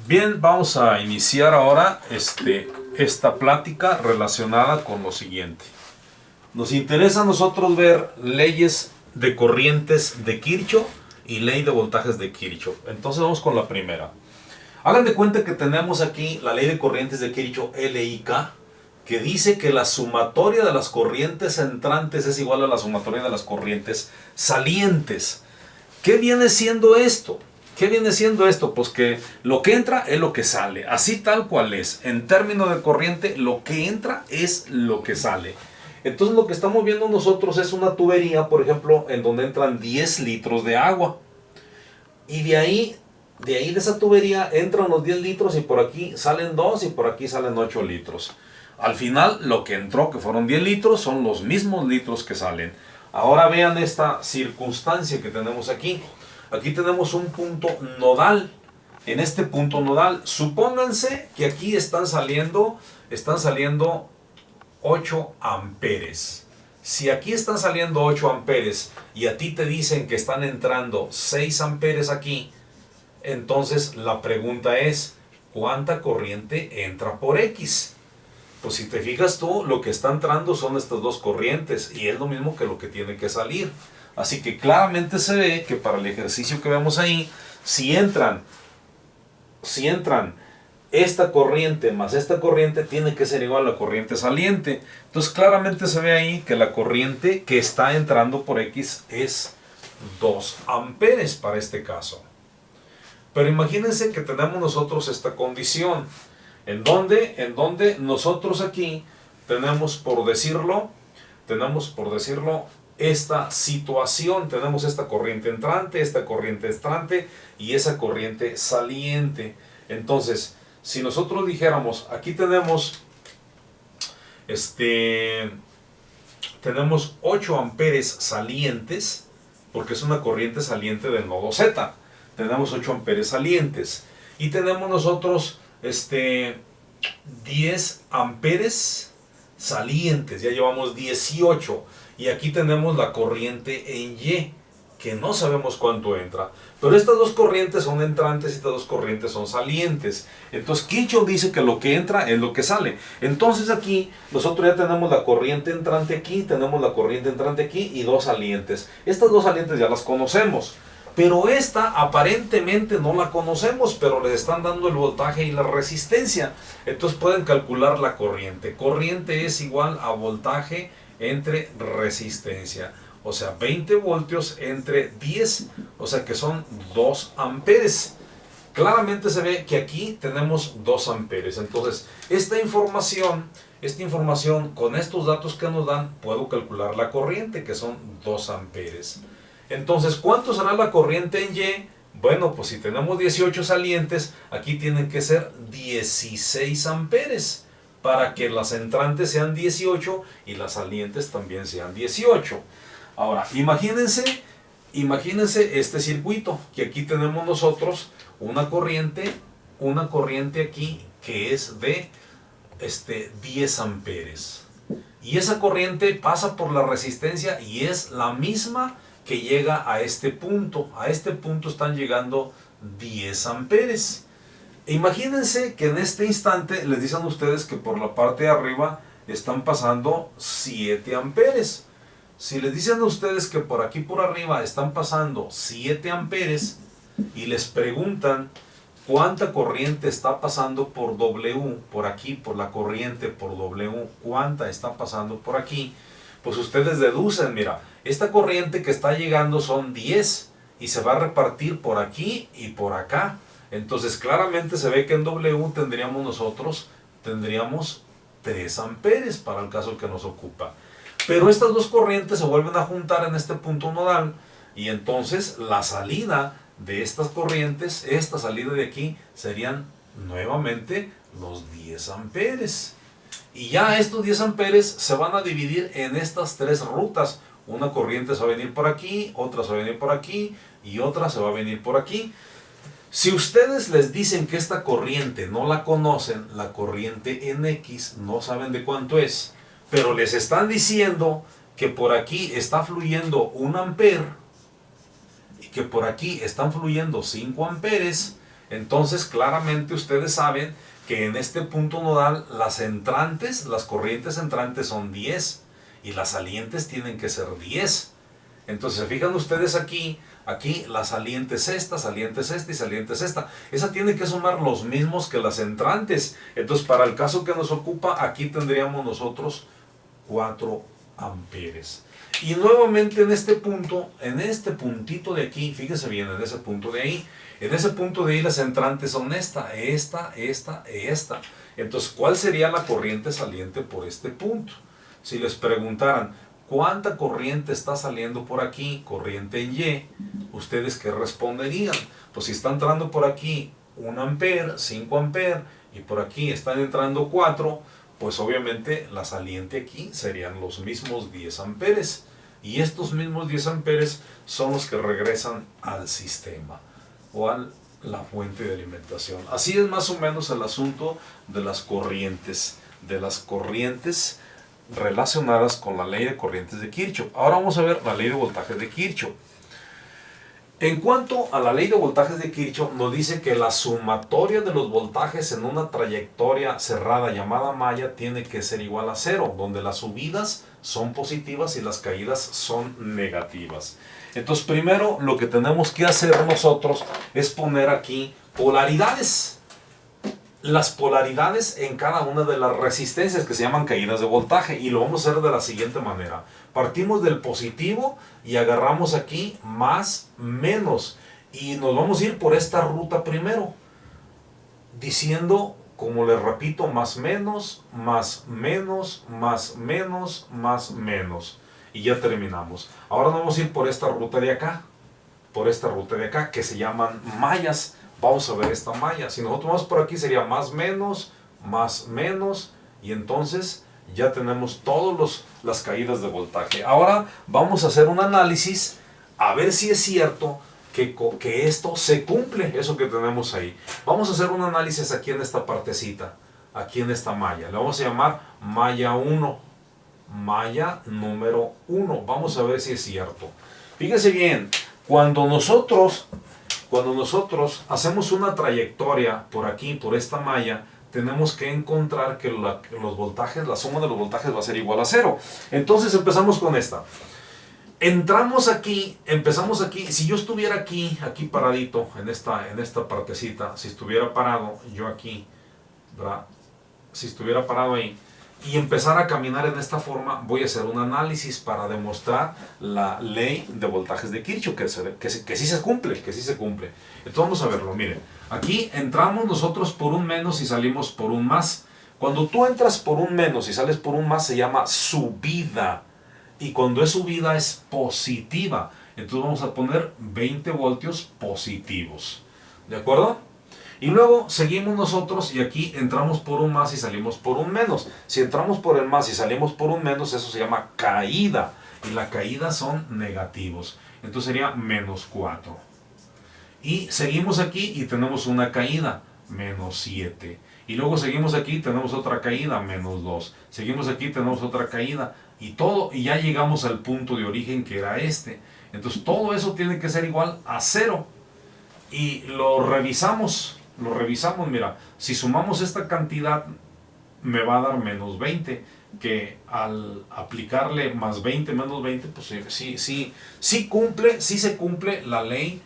Bien, vamos a iniciar ahora esta plática relacionada con lo siguiente. Nos interesa a nosotros ver leyes de corrientes de Kirchhoff y ley de voltajes de Kirchhoff. Entonces vamos con la primera. Hagan de cuenta que tenemos aquí la ley de corrientes de Kirchhoff LIK, que dice que la sumatoria de las corrientes entrantes es igual a la sumatoria de las corrientes salientes. ¿Qué viene siendo esto? ¿Qué viene siendo esto? Pues que lo que entra es lo que sale, así tal cual es. En términos de corriente, lo que entra es lo que sale. Entonces lo que estamos viendo nosotros es una tubería, por ejemplo, en donde entran 10 litros de agua. Y de ahí de esa tubería entran los 10 litros y por aquí salen 2 y por aquí salen 8 litros. Al final lo que entró, que fueron 10 litros, son los mismos litros que salen. Ahora vean esta circunstancia que tenemos aquí. Aquí tenemos un punto nodal. En este punto nodal, supónganse que aquí están saliendo 8 amperes. Si aquí están saliendo 8 amperes y a ti te dicen que están entrando 6 amperes aquí, entonces la pregunta es, ¿cuánta corriente entra por X? Pues si te fijas tú, lo que está entrando son estas dos corrientes y es lo mismo que lo que tiene que salir. Así que claramente se ve que para el ejercicio que vemos ahí, si entran esta corriente más esta corriente, tiene que ser igual a la corriente saliente. Entonces claramente se ve ahí que la corriente que está entrando por X es 2 amperes para este caso. Pero imagínense que tenemos nosotros esta condición, en donde nosotros aquí tenemos por decirlo, esta situación, tenemos esta corriente entrante y esa corriente saliente. Entonces, si nosotros dijéramos, aquí tenemos 8 amperes salientes, porque es una corriente saliente del nodo Z. Tenemos 8 amperes salientes y tenemos nosotros 10 amperes salientes, ya llevamos 18 y aquí tenemos la corriente en Y, que no sabemos cuánto entra, pero estas dos corrientes son entrantes y estas dos corrientes son salientes. Entonces Kirchhoff dice que lo que entra es lo que sale. Entonces aquí nosotros ya tenemos la corriente entrante aquí, tenemos la corriente entrante aquí y dos salientes. Estas dos salientes ya las conocemos, pero esta aparentemente no la conocemos, pero les están dando el voltaje y la resistencia. Entonces pueden calcular la corriente. Corriente es igual a voltaje entre resistencia. O sea, 20 voltios entre 10, o sea que son 2 amperes. Claramente se ve que aquí tenemos 2 amperes. Entonces, esta información, con estos datos que nos dan, puedo calcular la corriente, que son 2 amperes. Entonces, ¿cuánto será la corriente en Y? Bueno, pues si tenemos 18 salientes, aquí tienen que ser 16 amperes para que las entrantes sean 18 y las salientes también sean 18. Ahora, imagínense este circuito, que aquí tenemos nosotros una corriente aquí que es de 10 amperes. Y esa corriente pasa por la resistencia y es la misma que llega a este punto. A este punto están llegando 10 amperes. Imagínense que en este instante les dicen a ustedes que por la parte de arriba están pasando 7 amperes. Si les dicen a ustedes que por aquí por arriba están pasando 7 amperes y les preguntan cuánta corriente está pasando por W, por aquí, por la corriente, por W, cuánta está pasando por aquí, pues ustedes deducen, mira, esta corriente que está llegando son 10 y se va a repartir por aquí y por acá. Entonces claramente se ve que en W tendríamos 3 amperes para el caso que nos ocupa. Pero estas dos corrientes se vuelven a juntar en este punto nodal y entonces la salida de estas corrientes, esta salida de aquí, serían nuevamente los 10 amperes. Y ya estos 10 amperes se van a dividir en estas 3 rutas. Una corriente se va a venir por aquí, otra se va a venir por aquí y otra se va a venir por aquí. Si ustedes les dicen que esta corriente no la conocen, la corriente en X, no saben de cuánto es, pero les están diciendo que por aquí está fluyendo 1 amper y que por aquí están fluyendo 5 amperes, Entonces, claramente ustedes saben que en este punto nodal las entrantes, las corrientes entrantes son 10 y las salientes tienen que ser 10. Entonces, se fijan ustedes aquí la saliente es esta y saliente es esta. Esa tiene que sumar los mismos que las entrantes. Entonces, para el caso que nos ocupa, aquí tendríamos nosotros 4 amperes. Y nuevamente en este punto, en este puntito de aquí, fíjense bien, en ese punto de ahí, las entrantes son esta. Entonces, ¿cuál sería la corriente saliente por este punto? Si les preguntaran, ¿cuánta corriente está saliendo por aquí? Corriente en Y. ¿Ustedes qué responderían? Pues si está entrando por aquí 1 ampere, 5 ampere, y por aquí están entrando 4, pues obviamente la saliente aquí serían los mismos 10 amperes. Y estos mismos 10 amperes son los que regresan al sistema o a la fuente de alimentación. Así es más o menos el asunto de las corrientes relacionadas con la ley de corrientes de Kirchhoff. Ahora vamos a ver la ley de voltajes de Kirchhoff. En cuanto a la ley de voltajes de Kirchhoff, nos dice que la sumatoria de los voltajes en una trayectoria cerrada llamada malla tiene que ser igual a 0, donde las subidas son positivas y las caídas son negativas. Entonces, primero lo que tenemos que hacer nosotros es poner aquí polaridades. Las polaridades en cada una de las resistencias que se llaman caídas de voltaje, y lo vamos a hacer de la siguiente manera. Partimos del positivo y agarramos aquí más, menos, y nos vamos a ir por esta ruta primero, diciendo, como les repito, más, menos, más, menos, más, menos, más, menos, y ya terminamos. Ahora nos vamos a ir por esta ruta de acá, que se llaman mallas. Vamos a ver esta malla. Si nosotros vamos por aquí sería más, menos, y entonces ya tenemos todas las caídas de voltaje. Ahora vamos a hacer un análisis a ver si es cierto que esto se cumple, eso que tenemos ahí. Vamos a hacer un análisis aquí en esta partecita, aquí en esta malla. Le vamos a llamar malla 1, malla número 1. Vamos a ver si es cierto. Fíjense bien, cuando nosotros hacemos una trayectoria por aquí, por esta malla, tenemos que encontrar que los voltajes, la suma de los voltajes va a ser igual a 0. Entonces empezamos con esta. Empezamos aquí, si yo estuviera aquí paradito, en esta partecita, si estuviera parado yo aquí, ¿verdad? Si estuviera parado ahí, y empezar a caminar en esta forma, voy a hacer un análisis para demostrar la ley de voltajes de Kirchhoff, que sí se cumple, Entonces vamos a verlo, miren, aquí entramos nosotros por un menos y salimos por un más. Cuando tú entras por un menos y sales por un más se llama subida, y cuando es subida es positiva. Entonces vamos a poner 20 voltios positivos, ¿de acuerdo? Y luego seguimos nosotros y aquí entramos por un más y salimos por un menos. Si entramos por el más y salimos por un menos, eso se llama caída. Y la caída son negativos. Entonces sería menos 4. Y seguimos aquí y tenemos una caída, menos 7. Y luego seguimos aquí y tenemos otra caída, menos 2. Seguimos aquí y tenemos otra caída. Y ya llegamos al punto de origen que era este. Entonces todo eso tiene que ser igual a 0. Y lo revisamos, mira, si sumamos esta cantidad me va a dar menos 20, que al aplicarle más 20 menos 20, pues sí se cumple la ley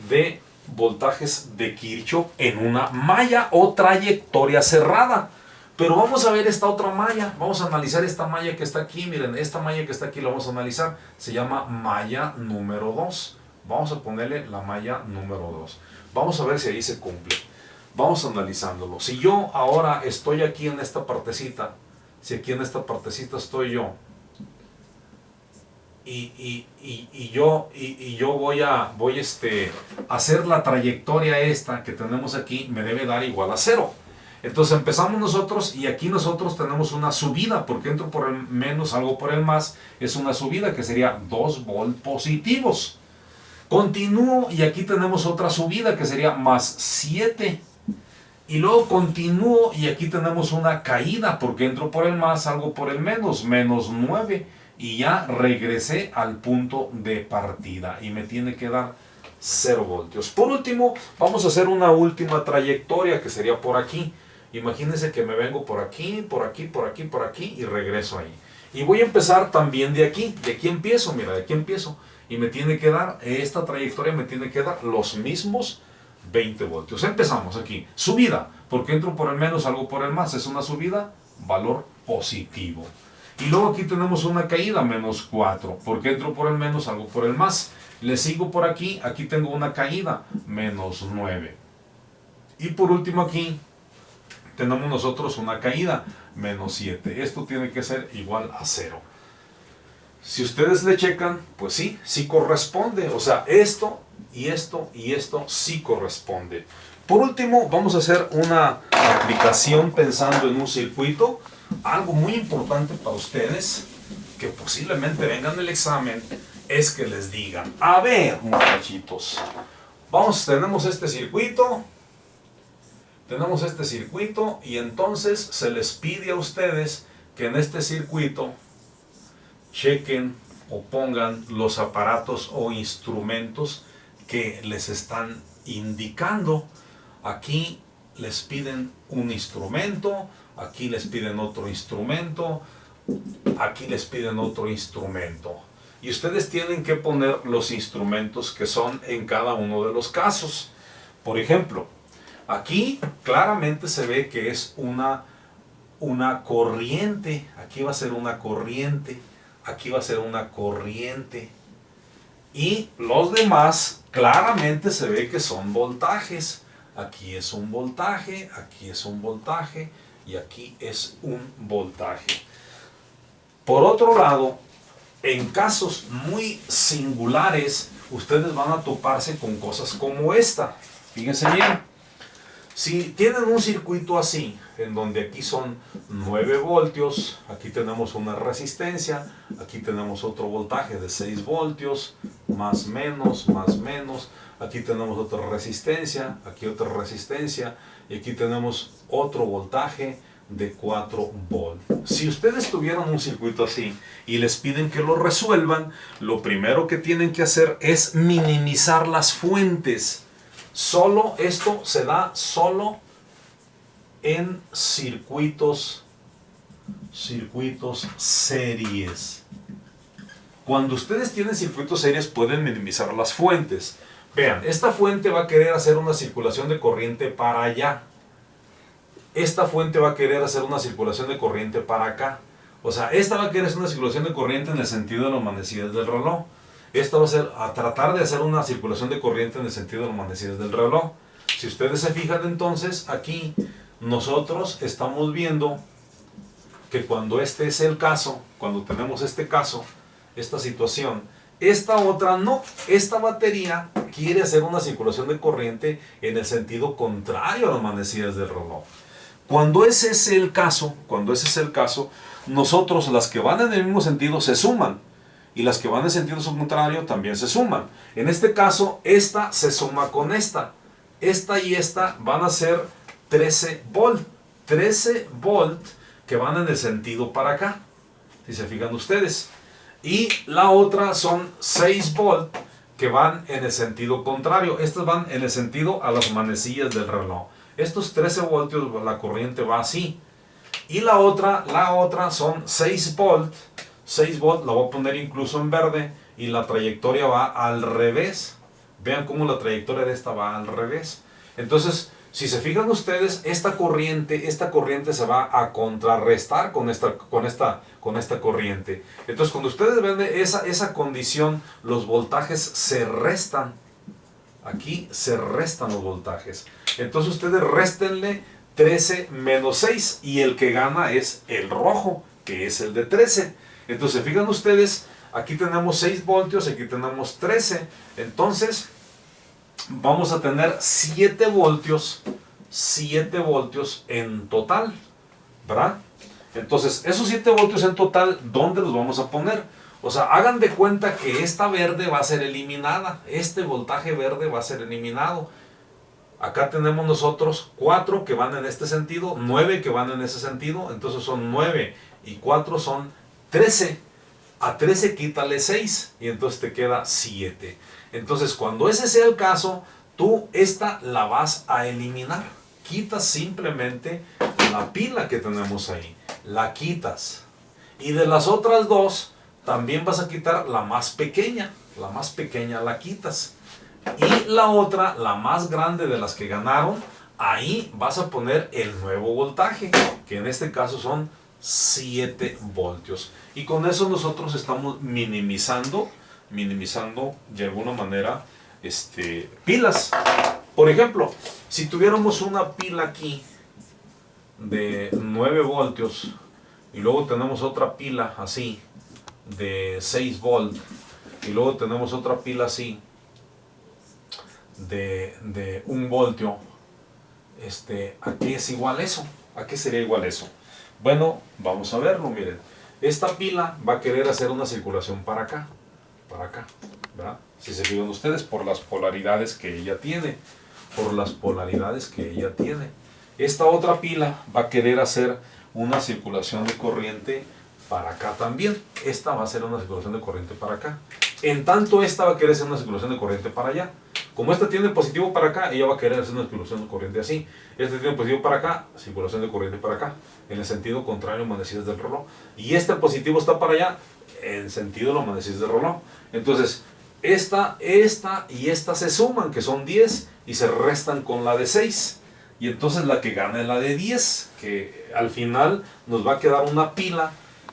de voltajes de Kirchhoff en una malla o trayectoria cerrada. Pero vamos a ver esta otra malla, vamos a analizar esta malla que está aquí, miren, esta malla que está aquí la vamos a analizar, se llama malla número 2. Vamos a ponerle la malla número 2. Vamos a ver si ahí se cumple. Vamos analizándolo. Si yo ahora estoy aquí en esta partecita, si aquí en esta partecita estoy yo, y yo voy a hacer la trayectoria esta que tenemos aquí, me debe dar igual a 0. Entonces empezamos nosotros y aquí nosotros tenemos una subida, porque entro por el menos, salgo por el más, es una subida que sería 2 volt positivos. Continúo y aquí tenemos otra subida que sería más 7. Y luego continúo y aquí tenemos una caída porque entro por el más, salgo por el menos, menos 9. Y ya regresé al punto de partida y me tiene que dar 0 voltios. Por último, vamos a hacer una última trayectoria que sería por aquí. Imagínense que me vengo por aquí, por aquí, por aquí, por aquí y regreso ahí. Y voy a empezar también de aquí empiezo, mira, de aquí empiezo. Y me tiene que dar, esta trayectoria me tiene que dar los mismos 20 voltios. Empezamos aquí. Subida, porque entro por el menos, salgo por el más. Es una subida, valor positivo. Y luego aquí tenemos una caída, menos 4, porque entro por el menos, salgo por el más. Le sigo por aquí, aquí tengo una caída, menos 9. Y por último aquí tenemos nosotros una caída, menos 7. Esto tiene que ser igual a 0. Si ustedes le checan, pues sí, sí corresponde. O sea, esto y esto y esto sí corresponde. Por último, vamos a hacer una aplicación pensando en un circuito. Algo muy importante para ustedes, que posiblemente vengan el examen, es que les digan, a ver, muchachitos, tenemos este circuito, y entonces se les pide a ustedes que en este circuito chequen o pongan los aparatos o instrumentos que les están indicando. Aquí les piden un instrumento, aquí les piden otro instrumento, aquí les piden otro instrumento. Y ustedes tienen que poner los instrumentos que son en cada uno de los casos. Por ejemplo, aquí claramente se ve que es una corriente. Aquí va a ser una corriente. Aquí va a ser una corriente. Y los demás claramente se ve que son voltajes. Aquí es un voltaje, aquí es un voltaje y aquí es un voltaje. Por otro lado, en casos muy singulares, ustedes van a toparse con cosas como esta. Fíjense bien. Si tienen un circuito así, en donde aquí son 9 voltios, aquí tenemos una resistencia, aquí tenemos otro voltaje de 6 voltios, más menos, aquí tenemos otra resistencia, aquí otra resistencia, y aquí tenemos otro voltaje de 4 volts. Si ustedes tuvieran un circuito así y les piden que lo resuelvan, lo primero que tienen que hacer es minimizar las fuentes. Esto se da solo en circuitos series. Cuando ustedes tienen circuitos series pueden minimizar las fuentes. Vean, esta fuente va a querer hacer una circulación de corriente para allá. Esta fuente va a querer hacer una circulación de corriente para acá. O sea, esta va a querer hacer una circulación de corriente en el sentido de las manecillas del reloj. Esta va a tratar de hacer una circulación de corriente en el sentido de las manecillas del reloj. Si ustedes se fijan entonces, aquí nosotros estamos viendo que cuando este es el caso, cuando tenemos este caso, esta situación, esta otra no, esta batería quiere hacer una circulación de corriente en el sentido contrario a las manecillas del reloj. Cuando ese es el caso, nosotros las que van en el mismo sentido se suman. Y las que van en sentido contrario también se suman. En este caso, esta se suma con esta. Esta y esta van a ser 13 volt. 13 volt que van en el sentido para acá. Si se fijan ustedes. Y la otra son 6 volt que van en el sentido contrario. Estas van en el sentido a las manecillas del reloj. Estos 13 voltios, la corriente va así. Y la otra son 6 volt. 6 volt, la voy a poner incluso en verde y la trayectoria va al revés. Vean cómo la trayectoria de esta va al revés. Entonces, si se fijan ustedes, esta corriente se va a contrarrestar con esta corriente. Entonces, cuando ustedes ven esa condición, los voltajes se restan. Aquí se restan los voltajes. Entonces, ustedes réstenle 13 menos 6 y el que gana es el rojo, que es el de 13. Entonces, fijan ustedes, aquí tenemos 6 voltios, aquí tenemos 13. Entonces, vamos a tener 7 voltios en total, ¿verdad? Entonces, esos 7 voltios en total, ¿dónde los vamos a poner? O sea, hagan de cuenta que esta verde va a ser eliminada. Este voltaje verde va a ser eliminado. Acá tenemos nosotros 4 que van en este sentido, 9 que van en ese sentido. Entonces son 9 y 4 son 13. A 13 quítale 6 y entonces te queda 7. Entonces cuando ese sea el caso, tú esta la vas a eliminar. Quitas simplemente la pila que tenemos ahí. La quitas. Y de las otras dos, también vas a quitar la más pequeña. La más pequeña la quitas. Y la otra, la más grande de las que ganaron, ahí vas a poner el nuevo voltaje, que en este caso son 7 voltios. Y con eso nosotros estamos minimizando de alguna manera pilas. Por ejemplo, si tuviéramos una pila aquí de 9 voltios y luego tenemos otra pila así de 6 volt y luego tenemos otra pila así de 1 voltio, ¿a qué es igual eso? ¿A qué sería igual eso? Bueno, vamos a verlo, miren. Esta pila va a querer hacer una circulación para acá, ¿verdad? Si se fijan ustedes, por las polaridades que ella tiene, Esta otra pila va a querer hacer una circulación de corriente para acá también. Esta va a ser una circulación de corriente para acá. En tanto, esta va a querer hacer una circulación de corriente para allá. Como esta tiene positivo para acá, ella va a querer hacer una circulación de corriente así. Esta tiene positivo para acá, circulación de corriente para acá. En el sentido contrario, manecillas del reloj. Y este positivo está para allá, en sentido de los manecillas del reloj. Entonces, esta y esta se suman, que son 10, y se restan con la de 6. Y entonces la que gana es la de 10, que al final nos va a quedar una pila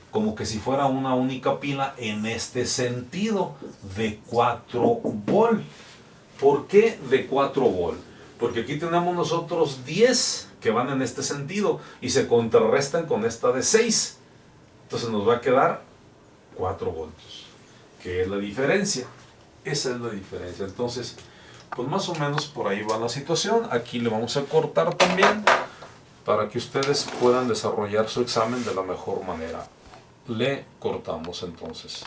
como que si fuera una única pila en este sentido de 4 volt. ¿Por qué de 4 volt? Porque aquí tenemos nosotros 10 que van en este sentido y se contrarrestan con esta de 6. Entonces nos va a quedar 4 voltios, que es la diferencia. Esa es la diferencia. Entonces, pues más o menos por ahí va la situación. Aquí le vamos a cortar también para que ustedes puedan desarrollar su examen de la mejor manera. Le cortamos entonces.